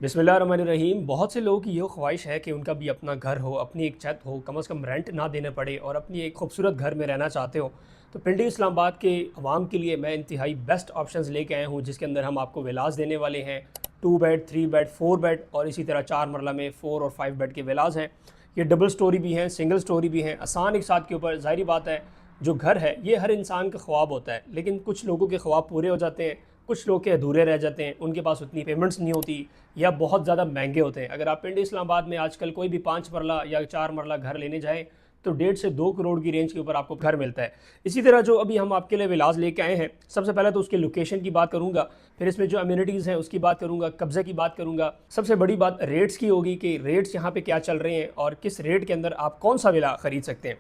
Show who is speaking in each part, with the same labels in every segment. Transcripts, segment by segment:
Speaker 1: बिस्मिल्लाहिर्रहमानिर्रहीम। बहुत से लोगों की ये ख्वाहिश है कि उनका भी अपना घर हो, अपनी एक छत हो, कम से कम रेंट ना देने पड़े और अपनी एक खूबसूरत घर में रहना चाहते हो। तो पिंडी इस्लामाबाद के अवाम के लिए मैं इंतहाई बेस्ट ऑप्शंस लेके आया हूँ, जिसके अंदर हम आपको विलास देने वाले हैं। 2 बेड, 3 बेड, 4 बेड और इसी तरह 4 मरला में 4 और 5 बेड के विलास हैं। ये डबल स्टोरी भी हैं, सिंगल स्टोरी भी हैं, आसान एक साथ के ऊपर। ज़ाहिर बात है, जो घर है ये हर इंसान का ख्वाब होता है, लेकिन कुछ लोगों के ख्वाब पूरे हो जाते हैं, कुछ लोग के अधूरे रह जाते हैं, उनके पास उतनी पेमेंट्स नहीं होती या बहुत ज़्यादा महंगे होते हैं। अगर आप पिंडी इस्लामाबाद में आजकल कोई भी 5 मरला या 4 मरला घर लेने जाएँ तो 1.5 से 2 करोड़ की रेंज के ऊपर आपको घर मिलता है। इसी तरह जो अभी हम आपके लिए विलास लेके आए हैं, सबसे पहले तो उसके लोकेशन की बात करूंगा, फिर इसमें जो अम्यूनिटीज़ हैं उसकी बात करूंगा, कब्जे की बात करूंगा। सबसे बड़ी बात रेट्स की होगी कि रेट्स यहाँ पे क्या चल रहे हैं और किस रेट के अंदर आप कौन सा विला ख़रीद सकते हैं।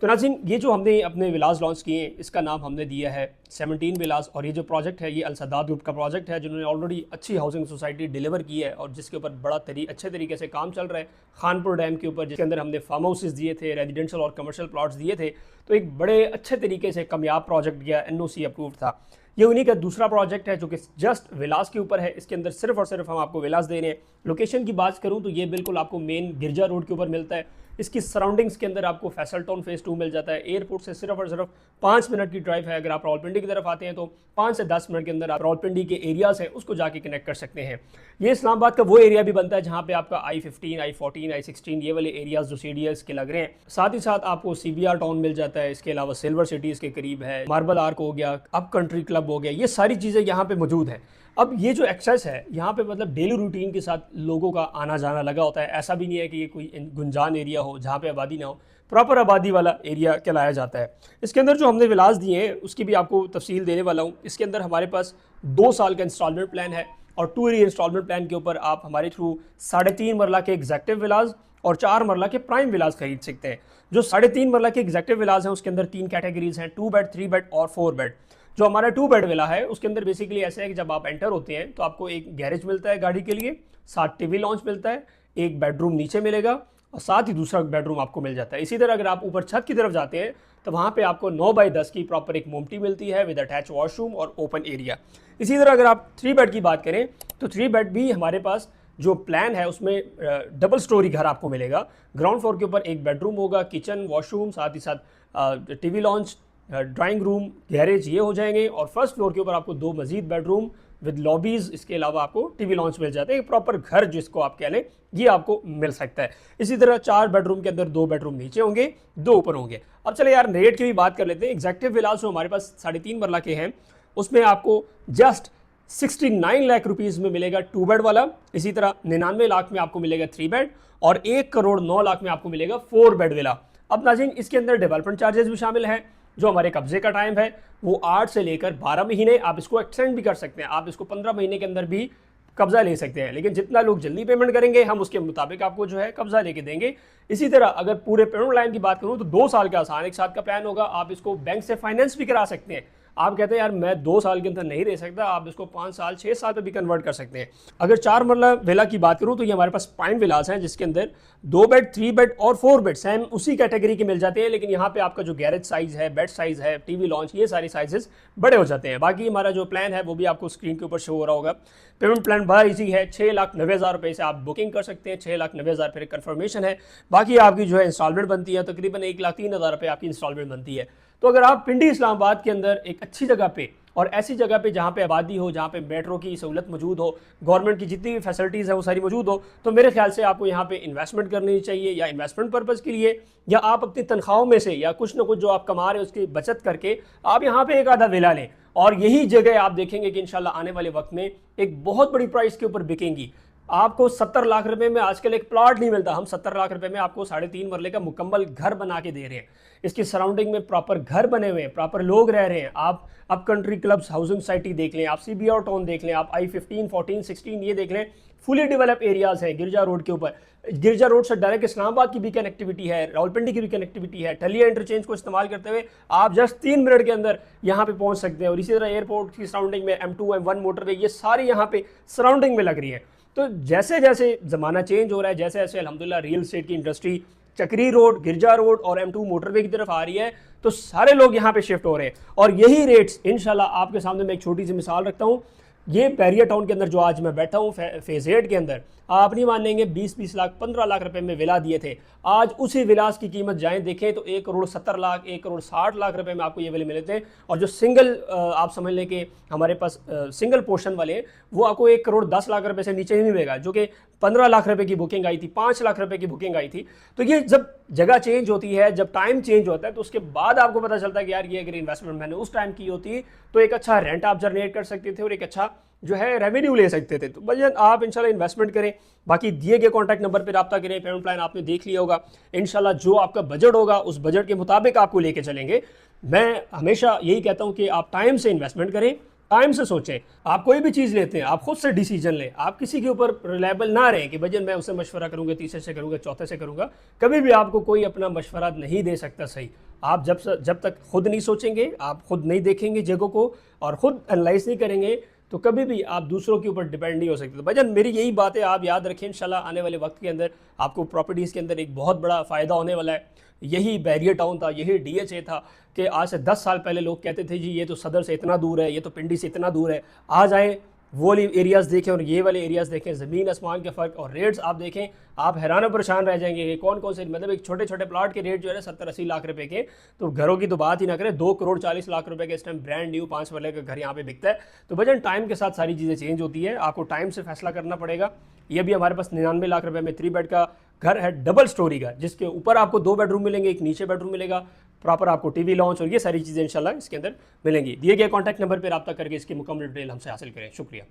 Speaker 1: तो नाज़रीन, ये जो हमने अपने विलास लॉन्च किए हैं, इसका नाम हमने दिया है 17 विलास। और ये जो प्रोजेक्ट है ये अल-सदात ग्रुप का प्रोजेक्ट है, जिन्होंने ऑलरेडी अच्छी हाउसिंग सोसाइटी डिलीवर की है और जिसके ऊपर बड़ा अच्छे तरीके से काम चल रहा है। खानपुर डैम के ऊपर, जिसके अंदर हमने फार्म हाउसेस दिए थे, रेजिडेंशियल और कमर्शियल प्लॉट्स दिए थे। तो एक बड़े अच्छे तरीके से कामयाब प्रोजेक्ट गया, NOC अप्रूव था। ये उन्हीं का दूसरा प्रोजेक्ट है जो कि जस्ट विलास के ऊपर है। इसके अंदर सिर्फ और सिर्फ हम आपको विलास दे रहे हैं। लोकेशन की बात करूं तो ये बिल्कुल आपको मेन गिरजा रोड के ऊपर मिलता है। इसकी सराउंडिंग्स के अंदर आपको फैसल टाउन फेज़ 2 मिल जाता है। एयरपोर्ट से सिर्फ और सिर्फ 5 मिनट की ड्राइव है। अगर आप रावलपिंडी की तरफ आते हैं तो 5 से 10 मिनट के अंदर आप रावलपिंडी के एरियाज़ हैं उसको जाके कनेक्ट कर सकते हैं। ये इस्लामाबाद का वो एरिया भी बनता है जहाँ पे आपका I-15, I-14, I-16 ये वाले एरियाज़ जो CDS के लग रहे हैं। साथ ही साथ आपको CBR टाउन मिल जाता है। इसके अलावा सिल्वर सिटी इसके करीब है, मार्बल आर्क हो गया, अप कंट्री क्लब हो गया, ये सारी चीज़ें यहाँ पे मौजूद हैं। अब ये जो एक्सेस है यहाँ पे मतलब डेली रूटीन के साथ लोगों का आना जाना लगा होता है। ऐसा भी नहीं है कि ये कोई गुंजान एरिया हो जहाँ पे आबादी ना हो, प्रॉपर आबादी वाला एरिया कहलाया जाता है। इसके अंदर जो हमने विलास दिए हैं उसकी भी आपको तफसील देने वाला हूँ। इसके अंदर हमारे पास 2 साल का इंस्टॉलमेंट प्लान है और 2 ईयर इंस्टॉलमेंट प्लान के ऊपर आप हमारे थ्रू 3.5 मरला के एग्जेक्टिव विलास और 4 मरला के प्राइम विलास खरीद सकते हैं। जो 3.5 मरला के एग्जेक्टिव विलास हैं उसके अंदर 3 कैटेगरीज हैं, 2 बेड, 3 बेड और 4 बेड। जो हमारा 2 बेड विला है उसके अंदर बेसिकली ऐसा है कि जब आप एंटर होते हैं तो आपको एक गैरेज मिलता है गाड़ी के लिए, साथ टीवी लॉन्च मिलता है, एक बेडरूम नीचे मिलेगा और साथ ही दूसरा बेडरूम आपको मिल जाता है। इसी तरह अगर आप ऊपर छत की तरफ जाते हैं तो वहाँ पे आपको 9x10 की प्रॉपर एक मोमटी मिलती है विद अटैच वॉशरूम और ओपन एरिया। इसी तरह अगर आप 3 बेड की बात करें तो 3 बेड भी हमारे पास जो प्लान है उसमें डबल स्टोरी घर आपको मिलेगा। ग्राउंड फ्लोर के ऊपर एक बेडरूम होगा, किचन, वॉशरूम, साथ ही साथ TV launch, drawing room, garage ये हो जाएंगे। और फर्स्ट फ्लोर के ऊपर आपको 2 मजीद बेडरूम विद लॉबीज़, इसके अलावा आपको टीवी लॉन्च मिल जाते हैं। एक प्रॉपर घर जिसको आप कह लें ये आपको मिल सकता है। इसी तरह 4 बेडरूम के अंदर 2 बेडरूम नीचे होंगे, 2 ऊपर होंगे। अब चले यार रेट की भी बात कर लेते हैं। एग्जेक्टिव विलास जो हमारे पास 3.5 मरला के हैं उसमें आपको जस्ट 69 लाख रुपीज़ में मिलेगा 2 बेड वाला। इसी तरह 99 लाख में आपको मिलेगा 3 बेड और 1 करोड़ 9 लाख में आपको मिलेगा 4 बेड विला। अब नाज़रीन, इसके अंदर डेवलपमेंट चार्जेस भी शामिल हैं। जो हमारे कब्जे का टाइम है वो 8 से लेकर 12 महीने, आप इसको एक्सटेंड भी कर सकते हैं, आप इसको 15 महीने के अंदर भी कब्जा ले सकते हैं। लेकिन जितना लोग जल्दी पेमेंट करेंगे हम उसके मुताबिक आपको जो है कब्जा लेके देंगे। इसी तरह अगर पूरे पेमेंट लाइन की बात करूं तो 2 साल का आसान एक साथ का प्लान होगा। आप इसको बैंक से फाइनेंस भी करा सकते हैं। आप कहते हैं यार मैं 2 साल के अंदर नहीं रह सकता, आप इसको 5 साल 6 साल पे भी कन्वर्ट कर सकते हैं। अगर 4 मरला विला की बात करूं तो ये हमारे पास प्राइम विलास हैं जिसके अंदर 2 बेड, 3 बेड और 4 बेड सेम उसी कैटेगरी के मिल जाते हैं। लेकिन यहाँ पे आपका जो गैरेज साइज है, बेड साइज है, टीवी लॉन्च, ये सारे साइजेस बड़े हो जाते हैं। बाकी हमारा जो प्लान है वो भी आपको स्क्रीन के ऊपर शो हो रहा होगा। पेमेंट प्लान बड़ा ईजी है, 6,90,000 रुपये से आप बुकिंग कर सकते हैं। 6,90,000 फिर कन्फर्मेशन है, बाकी आपकी जो है इंस्टॉलमेंट बनती है तकरीबन 1,03,000 रुपये आपकी इंस्टॉलमेंट बनती है। तो अगर आप पिंडी इस्लामाबाद के अंदर एक अच्छी जगह पे और ऐसी जगह पे जहाँ पे आबादी हो, जहाँ पे मेट्रो की सहूलत मौजूद हो, गवर्नमेंट की जितनी भी फैसिलिटीज़ है वो सारी मौजूद हो, तो मेरे ख्याल से आपको यहाँ पे इन्वेस्टमेंट करनी चाहिए, या इन्वेस्टमेंट पर्पज़ के लिए या आप अपनी तनख्वाहों में से या कुछ ना कुछ जो आप कमा रहे हैं उसकी बचत करके आप यहाँ पे एक आधा विला लें। और यही जगह आप देखेंगे कि इंशाल्लाह आने वाले वक्त में एक बहुत बड़ी प्राइस के ऊपर बिकेंगी। आपको 70 लाख रुपए में आजकल एक प्लॉट नहीं मिलता, हम 70 लाख रुपए में आपको 3.5 मरले का मुकम्मल घर बना के दे रहे हैं। इसकी सराउंडिंग में प्रॉपर घर बने हुए हैं, प्रॉपर लोग रह रहे हैं। आप up country clubs housing society देख लें, आप CBR टाउन देख लें, आप I-15, 14, 16 ये देख लें, फुली डेवलप एरियाज हैं गिरजा रोड के ऊपर। गिरजा रोड से डायरेक्ट इस्लामाबाद की भी कनेक्टिविटी है, रावलपिंडी की भी कनेक्टिविटी है। टलिया इंटरचेंज को इस्तेमाल करते हुए आप जस्ट 3 मिनट के अंदर यहाँ पे पहुँच सकते हैं। और इसी तरह एयरपोर्ट की सराउंडिंग में M2, M1 मोटरवे ये सारी यहाँ पे सराउंडिंग में लग रही है। तो जैसे जैसे ज़माना चेंज हो रहा है, जैसे जैसे अल्हम्दुलिल्लाह रियल एस्टेट की इंडस्ट्री चक्री रोड, गिरजा रोड और M2 मोटरवे की तरफ आ रही है, तो सारे लोग यहाँ पे शिफ्ट हो रहे हैं। और यही रेट्स इंशाल्लाह आपके सामने मैं एक छोटी सी मिसाल रखता हूँ। ये बैरियर टाउन के अंदर जो आज मैं बैठा हूँ फेज 8 के अंदर, आप नहीं मानेंगे 20-20 लाख 15 लाख रुपए में विला दिए थे। आज उसी विलास की कीमत जाएं देखें तो 1 करोड़ 70 लाख 1 करोड़ 60 लाख रुपए में आपको ये विले मिले थे। और जो सिंगल आप समझ लें कि हमारे पास सिंगल पोर्शन वाले, वो आपको 1 करोड़ 10 लाख रुपए से नीचे ही नहीं मिलेगा, जो कि 15 लाख रुपए की बुकिंग आई थी, 5 लाख रुपए की बुकिंग आई थी। तो ये जब जगह चेंज होती है, जब टाइम चेंज होता है, तो उसके बाद आपको पता चलता है कि यार ये अगर इन्वेस्टमेंट मैंने उस टाइम की होती तो एक अच्छा रेंट आप जनरेट कर सकते थे और एक अच्छा जो है रेवेन्यू ले सकते थे। तो भैया आप इंशाल्लाह इन्वेस्टमेंट करें। बाकी दिए गए कॉन्टैक्ट नंबर पर रब्ता करें। पेमेंट प्लान आपने देख लिया होगा। इंशाल्लाह जो आपका बजट होगा उस बजट के मुताबिक आपको लेके चलेंगे। मैं हमेशा यही कहता हूं कि आप टाइम से इन्वेस्टमेंट करें, टाइम से सोचें। आप कोई भी चीज़ लेते हैं, आप खुद से डिसीजन लें। आप किसी के ऊपर रिलायबल ना रहें कि भजन मैं उससे मशवरा करूंगा, तीसरे से करूंगा, चौथे से करूंगा। कभी भी आपको कोई अपना मशवरा नहीं दे सकता सही। आप जब तक खुद नहीं सोचेंगे, आप खुद नहीं देखेंगे जगहों को और खुद एनालाइज नहीं करेंगे, तो कभी भी आप दूसरों के ऊपर डिपेंड नहीं हो सकते। तो भजन मेरी यही बात है, आप याद रखें। इंशाल्लाह आने वाले वक्त के अंदर आपको प्रॉपर्टीज़ के अंदर एक बहुत बड़ा फ़ायदा होने वाला है। यही बैरियर टाउन था, यही DHA था कि आज से 10 साल पहले लोग कहते थे जी ये तो सदर से इतना दूर है, ये तो पिंडी से इतना दूर है। आज आए वो वाली एरियाज़ देखें और ये वाले एरियाज़ देखें, ज़मीन आसमान के फ़र्क और रेट्स आप देखें, आप हैरान परेशान रह जाएंगे कि कौन कौन से, मतलब एक छोटे छोटे प्लाट के रेट जो है ना 70-80 लाख रुपए के, तो घरों की तो बात ही ना करें। 2 करोड़ 40 लाख रुपए के इस टाइम ब्रांड न्यू 5 वाले का घर यहाँ पे बिकता है। तो भजन टाइम के साथ सारी चीज़ें चेंज होती है, आपको टाइम से फैसला करना पड़ेगा। ये भी हमारे पास 99 लाख रुपए में 3 बेड का घर है, डबल स्टोरी का, जिसके ऊपर आपको 2 बेडरूम मिलेंगे, एक नीचे बेडरूम मिलेगा, प्रॉपर आपको टीवी लॉन्च और ये सारी चीज़ें इंशाल्लाह इसके अंदर मिलेंगी। दिए गए कॉन्टैक्ट नंबर पर रब्ता करके इसकी मुकम्मल डिटेल हमसे हासिल करें। शुक्रिया।